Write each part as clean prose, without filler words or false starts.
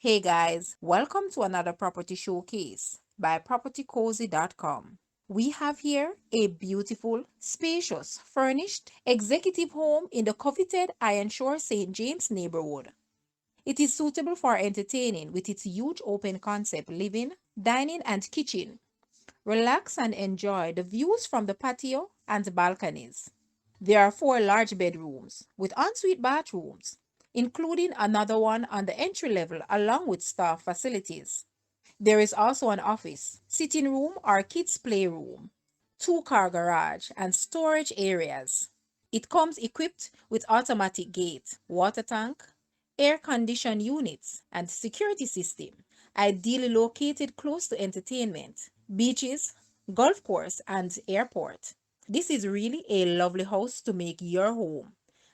Hey guys, welcome to another property showcase by propertycozy.com. We have here a beautiful, spacious, furnished executive home in the coveted Ironshore St. James neighborhood. It is suitable for entertaining with its huge open concept living, dining, and kitchen. Relax and enjoy the views from the patio and balconies. There are 4 large bedrooms with ensuite bathrooms, including another one on the entry level along with staff facilities. There is also an office, sitting room or kids' playroom, 2-car garage, and storage areas. It comes equipped with automatic gate, water tank, air condition units, and security system, ideally located close to entertainment, beaches, golf course, and airport. This is really a lovely house to make your home.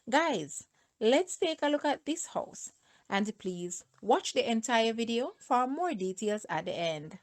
Guys, let's take a look at this house. And please watch the entire video for more details at the end.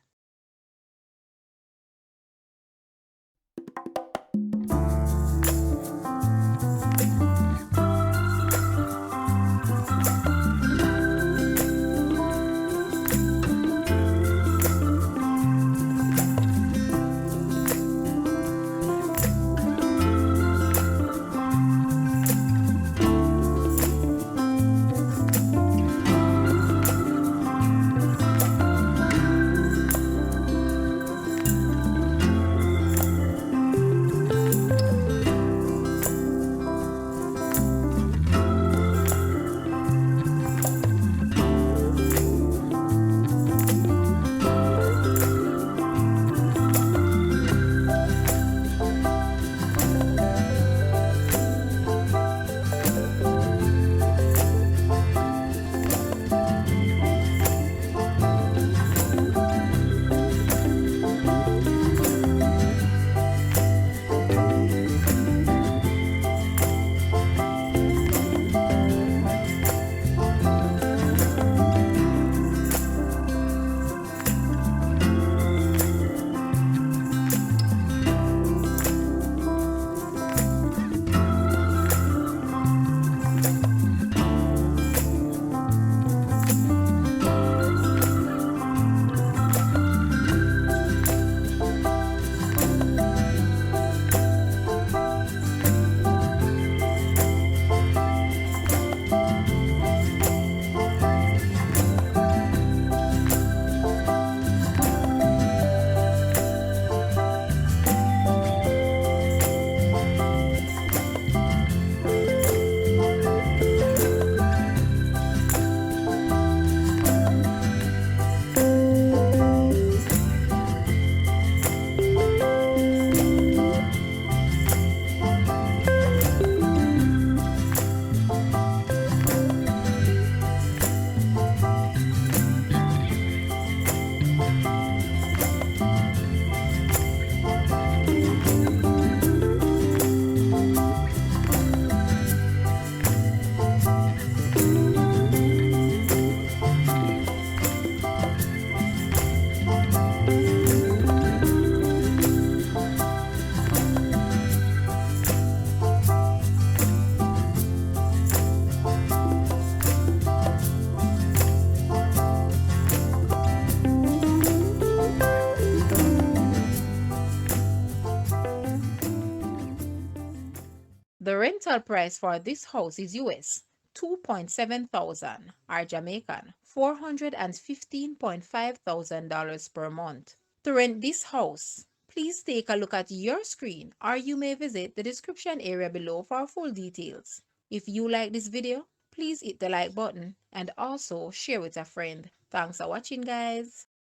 The rental price for this house is US 2.7 thousand or Jamaican $415.5 thousand per month. To rent this house, please take a look at your screen or you may visit the description area below for full details. If you like this video, please hit the like button and also share with a friend. Thanks for watching, guys.